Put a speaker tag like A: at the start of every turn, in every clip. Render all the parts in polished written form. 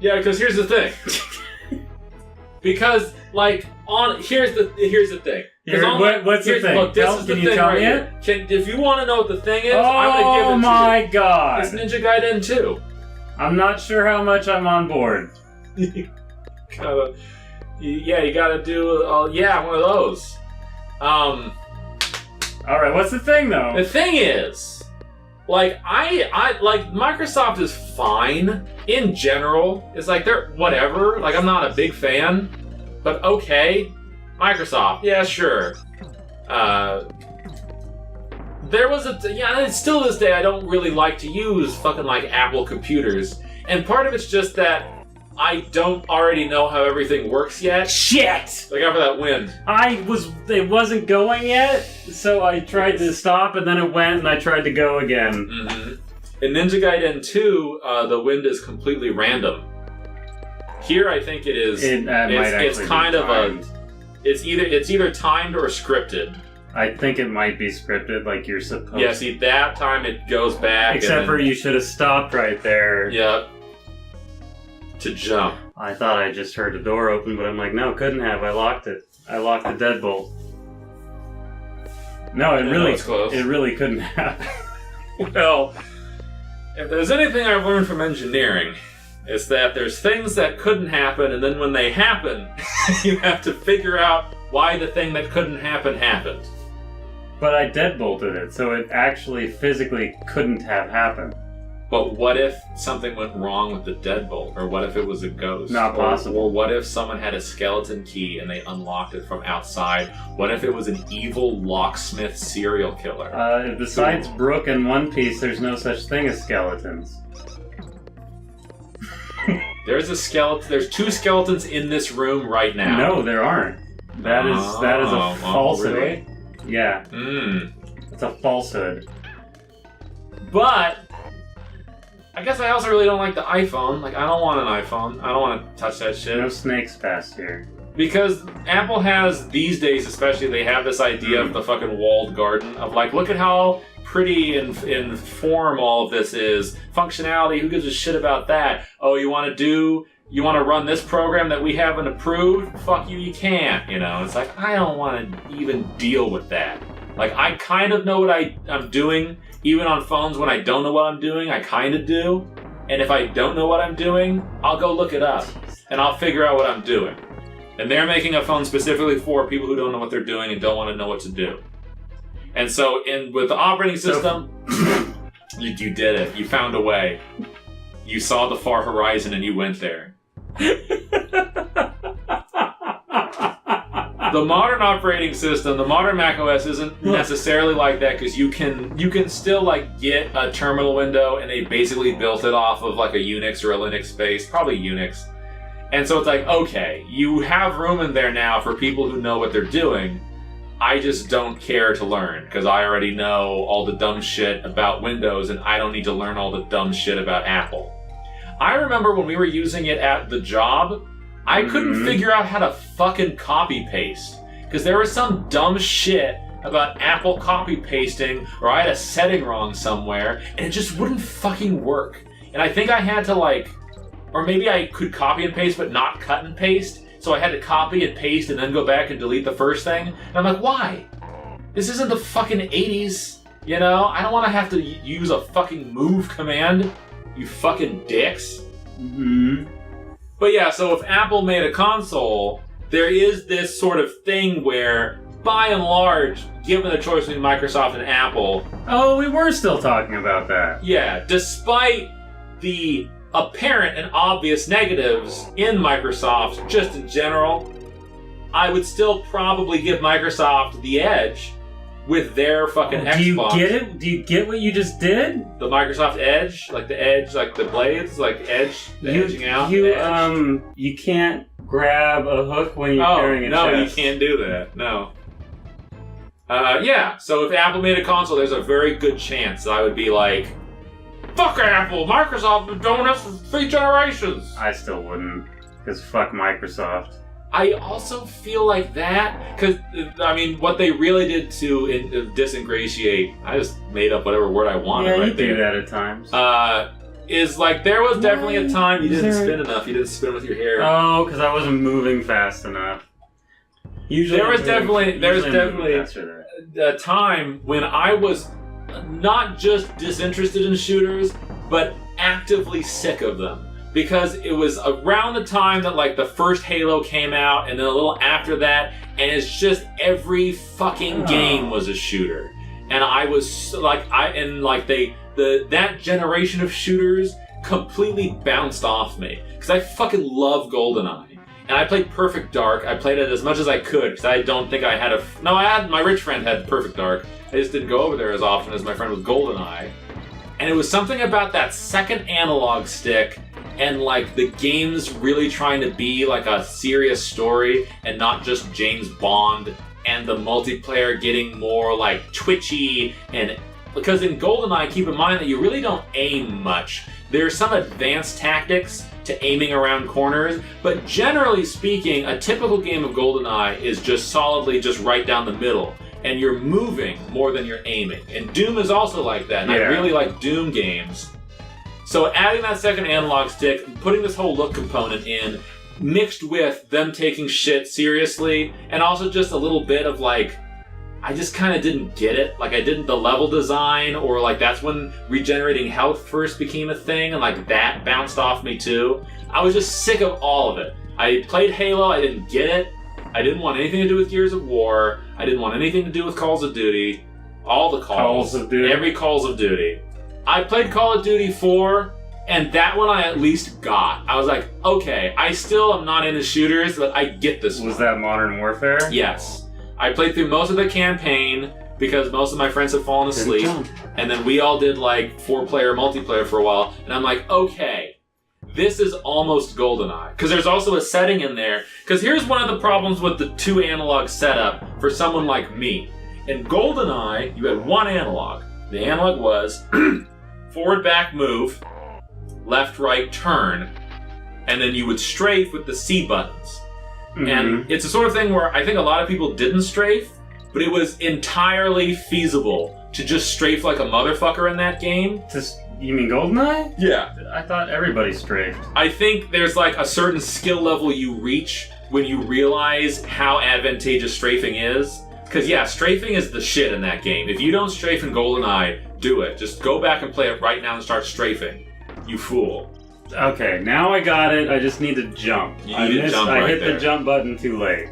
A: Yeah, because here's the thing. Because, like, here's the thing.
B: What's the thing?
A: Look, this is the
B: Can
A: thing
B: you tell
A: right
B: me
A: here. If you want to know what the thing is,
B: Oh
A: I'm going to give it to you.
B: my god!
A: It's Ninja Gaiden 2.
B: I'm not sure how much I'm on board.
A: You gotta do, one of those.
B: Alright, what's the thing though?
A: The thing is, like, I Microsoft is fine in general. It's like, they're whatever. Like, I'm not a big fan, but okay. Microsoft, yeah, sure. There was and still this day, I don't really like to use fucking, like, Apple computers. And part of it's just that I don't already know how everything works yet.
B: Shit!
A: Look out for that wind.
B: It wasn't going yet, so I tried to stop, and then it went, and I tried to go again.
A: Mm-hmm. In Ninja Gaiden 2, the wind is completely random. Here, I think it is. It's kind of timed. It's either timed or scripted.
B: I think it might be scripted, like you're supposed to.
A: Yeah, see, that time it goes back.
B: Except for you should have stopped right there.
A: Yep. To jump.
B: I thought I just heard a door open, but I'm like, no, couldn't have. I locked it. I locked the deadbolt. No, it really couldn't have.
A: Well, if there's anything I've learned from engineering, it's that there's things that couldn't happen, and then when they happen, you have to figure out why the thing that couldn't happen happened.
B: But I deadbolted it, so it actually physically couldn't have happened.
A: But what if something went wrong with the deadbolt? Or what if it was a ghost?
B: Not possible.
A: Or what if someone had a skeleton key and they unlocked it from outside? What if it was an evil locksmith serial killer?
B: Besides Brooke and One Piece, there's no such thing as skeletons.
A: There's a skeleton. There's 2 skeletons in this room right now.
B: No, there aren't. That is a falsehood.
A: Really?
B: Yeah. It's a falsehood.
A: But I guess I also really don't like the iPhone. Like, I don't want an iPhone. I don't want to touch that shit.
B: No snakes past here.
A: Because Apple has, these days especially, they have this idea of the fucking walled garden. Of like, look at how pretty and in form all of this is. Functionality, who gives a shit about that? Oh, you want to run this program that we haven't approved? Fuck you, you can't. You know, it's like, I don't want to even deal with that. Like, I kind of know what I'm doing. Even on phones when I don't know what I'm doing, I kind of do. And if I don't know what I'm doing, I'll go look it up. And I'll figure out what I'm doing. And they're making a phone specifically for people who don't know what they're doing and don't want to know what to do. And so with the operating system, you did it. You found a way. You saw the far horizon and you went there. The modern operating system, the modern macOS isn't necessarily like that because you can still like get a terminal window and they basically built it off of like a Unix or a Linux base, probably Unix. And so it's like, okay, you have room in there now for people who know what they're doing. I just don't care to learn because I already know all the dumb shit about Windows and I don't need to learn all the dumb shit about Apple. I remember when we were using it at the job, I couldn't figure out how to fucking copy paste because there was some dumb shit about Apple copy pasting or I had a setting wrong somewhere and it just wouldn't fucking work. And I think I had to or maybe I could copy and paste but not cut and paste. So I had to copy and paste and then go back and delete the first thing. And I'm like, why? This isn't the fucking 80s, you know? I don't want to have to use a fucking move command, you fucking dicks. But yeah, so if Apple made a console, there is this sort of thing where, by and large, given the choice between Microsoft and Apple...
B: Oh, we were still talking about that.
A: Yeah, despite the apparent and obvious negatives in Microsoft, just in general, I would still probably give Microsoft the edge with their fucking Xbox.
B: Do you get it? Do you get what you just did?
A: The Microsoft Edge? Like the edge, like the blades? Like edge, edging out?
B: You can't grab a hook when you're carrying a chest.
A: No, you can't do that. No. Yeah, so if Apple made a console, there's a very good chance that I would be like, fuck Apple! Microsoft has been doing this for 3 generations!
B: I still wouldn't, because fuck Microsoft.
A: I also feel like that, because, I mean, what they really did to disingratiate, I just made up whatever word I wanted right there.
B: Yeah, you do that at times.
A: is like there was definitely a time you
B: Is
A: didn't
B: there-
A: spin enough. You didn't spin with your hair.
B: Oh, because I wasn't moving fast enough. Usually,
A: There was
B: I'm moving-
A: definitely- there was
B: usually I'm moving
A: definitely-
B: faster than
A: A time when I was not just disinterested in shooters, but actively sick of them. Because it was around the time that like the first Halo came out, and then a little after that, and it's just every fucking game was a shooter. And I was like, that generation of shooters completely bounced off me. Because I fucking love GoldenEye. And I played Perfect Dark. I played it as much as I could because I don't think I had my rich friend had Perfect Dark. I just didn't go over there as often as my friend with GoldenEye. And it was something about that second analog stick and like the game's really trying to be like a serious story and not just James Bond, and the multiplayer getting more like twitchy. And because in GoldenEye, keep in mind that you really don't aim much. There's some advanced tactics to aiming around corners, but generally speaking, a typical game of GoldenEye is just solidly just right down the middle, and you're moving more than you're aiming. And Doom is also like that, and I really like Doom games. So adding that second analog stick, putting this whole look component in, mixed with them taking shit seriously, and also just a little bit of like, I just kind of didn't get it. Like, I didn't, the level design, or like that's when regenerating health first became a thing, and like that bounced off me too. I was just sick of all of it. I played Halo, I didn't get it. I didn't want anything to do with Gears of War. I didn't want anything to do with Calls of Duty. All the calls.
B: Calls of Duty.
A: Every Calls of Duty. I played Call of Duty 4, and that one I at least got. I was like, okay, I still am not into shooters, but I get this one.
B: Was that Modern Warfare?
A: Yes. I played through most of the campaign because most of my friends had fallen asleep. And then we all did like 4-player multiplayer for a while. And I'm like, okay, this is almost GoldenEye. Because there's also a setting in there. Because here's one of the problems with the 2 analog setup for someone like me. In GoldenEye, you had 1 analog. The analog was forward, back, move, left, right, turn. And then you would strafe with the C buttons.
B: Mm-hmm.
A: And it's the sort of thing where I think a lot of people didn't strafe, but it was entirely feasible to just strafe like a motherfucker in that game.
B: You mean GoldenEye?
A: Yeah.
B: I thought everybody strafed.
A: I think there's like a certain skill level you reach when you realize how advantageous strafing is. Because yeah, strafing is the shit in that game. If you don't strafe in GoldenEye, do it. Just go back and play it right now and start strafing. You fool.
B: Okay, now I got it. I just need to jump.
A: You need to jump right
B: I hit
A: there.
B: the jump button too late.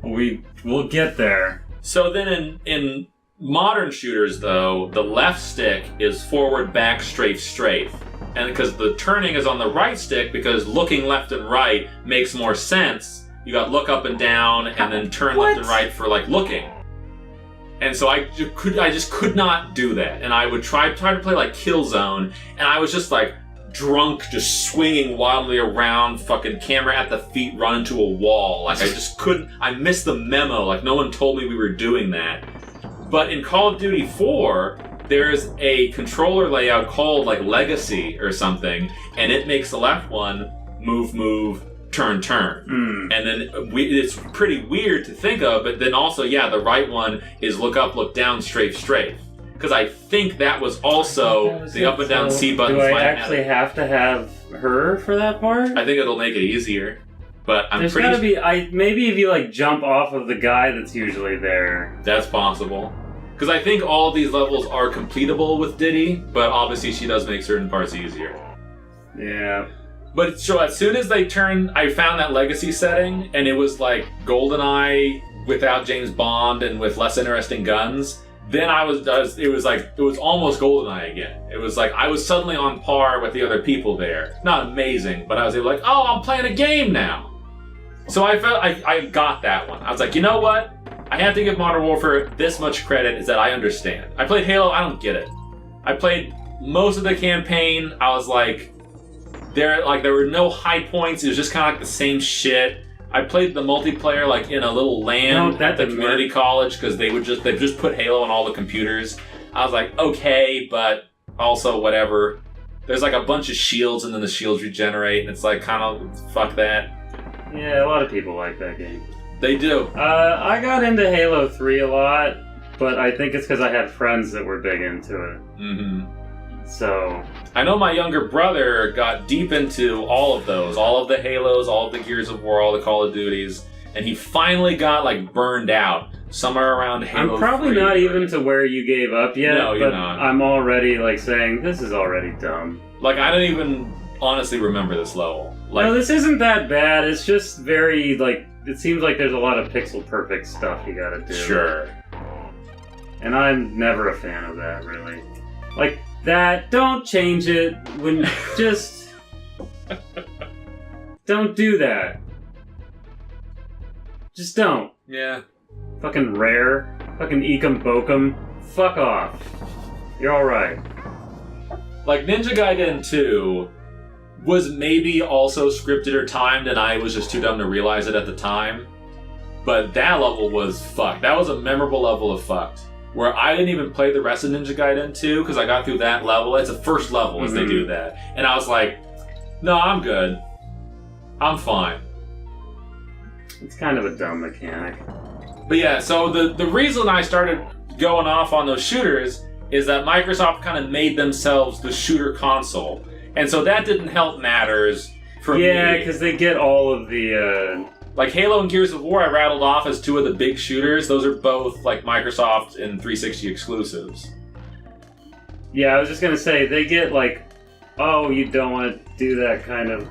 B: We'll get there.
A: So then in modern shooters, though, the left stick is forward, back, strafe, strafe. And because the turning is on the right stick, because looking left and right makes more sense, you got look up and down, and then turn left and right for like looking. And so I just could not do that. And I would try to play like Killzone, and I was just like drunk, just swinging wildly around, fucking camera at the feet, run into a wall. Like I just couldn't. I missed the memo. Like no one told me we were doing that. But in Call of Duty 4, there's a controller layout called like Legacy or something, and it makes the left one move, move, turn, turn. And then it's pretty weird to think of, but then also, yeah, the right one is look up, look down, strafe, strafe. Because I think that was also the up and down C buttons.
B: Do I
A: might
B: actually have to have her for that part?
A: I think it'll make it easier. But I'm
B: There's
A: pretty
B: gotta be. Maybe if you like jump off of the guy that's usually there.
A: That's possible. Because I think all of these levels are completable with Diddy, but obviously she does make certain parts easier.
B: Yeah.
A: But so as soon as they turned, I found that Legacy setting, and it was like GoldenEye without James Bond and with less interesting guns. Then it was almost GoldenEye again. It was like I was suddenly on par with the other people there. Not amazing, but I was like, oh, I'm playing a game now. So I felt I got that one. I was like, you know what? I have to give Modern Warfare this much credit, is that I understand. I played Halo, I don't get it. I played most of the campaign. I was like, there were no high points. It was just kind of like the same shit. I played the multiplayer like in a little LAN at the community college because they just put Halo on all the computers. I was like, okay, but also whatever. There's like a bunch of shields and then the shields regenerate, and it's like kind of fuck that.
B: Yeah, a lot of people like that game.
A: They do.
B: I got into Halo 3 a lot, but I think it's because I had friends that were big into it.
A: Mm-hmm.
B: So
A: I know my younger brother got deep into all of those, all of the Halos, all of the Gears of War, all the Call of Duties, and he finally got like burned out somewhere around Halo.
B: I'm probably
A: 3,
B: not
A: right?
B: even to where you gave up yet.
A: No, you're
B: but
A: not.
B: I'm already like saying this is already dumb.
A: Like I don't even honestly remember this level. Like
B: No, this isn't that bad. It's just very like it seems like there's a lot of pixel perfect stuff you gotta do.
A: sure.
B: And I'm never a fan of that, really. Like that, don't change it when just don't do that. Just don't.
A: Yeah.
B: Fucking Rare, fucking Ecom Bokum, fuck off. You're alright.
A: Like Ninja Gaiden 2 was maybe also scripted or timed, and I was just too dumb to realize it at the time. But that level was fucked. That was a memorable level of fucked. Where I didn't even play the rest of Ninja Gaiden 2 because I got through that level. It's the first level as they do that. And I was like, no, I'm good. I'm fine.
B: It's kind of a dumb mechanic.
A: But yeah, so the reason I started going off on those shooters is that Microsoft kind of made themselves the shooter console. And so that didn't help matters for me.
B: Yeah, because they get all of the,
A: Like Halo and Gears of War I rattled off as two of the big shooters. Those are both like Microsoft and 360 exclusives.
B: Yeah, I was just gonna say, they get like, oh, you don't want to do that kind of,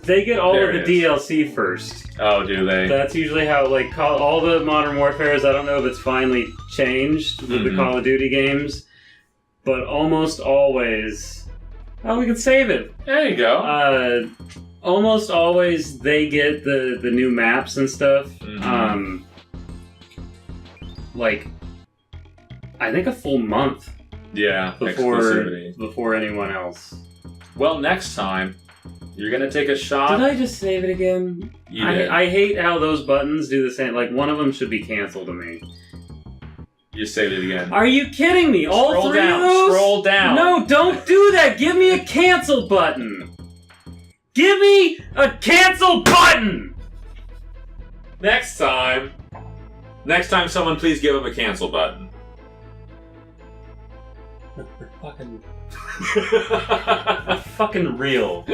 B: they get all
A: There
B: of
A: it
B: the DLC first.
A: Oh, do they?
B: That's usually how, like, all the Modern Warfares, I don't know if it's finally changed with the Call of Duty games, but almost always, oh, we can save it.
A: There you go.
B: Almost always they get the new maps and stuff. Like, I think a full month
A: Yeah,
B: before
A: exclusivity.
B: anyone else.
A: Well, next time, you're going to take a shot.
B: Did I just save it again?
A: You did.
B: I hate how those buttons do the same. Like, one of them should be canceled to me.
A: You saved it again.
B: Are you kidding me? All
A: Scroll
B: three
A: down.
B: of those?
A: Scroll down.
B: No, don't do that. Give me a cancel button. Give me a cancel button.
A: Next time someone please give him a cancel button.
B: Fucking real.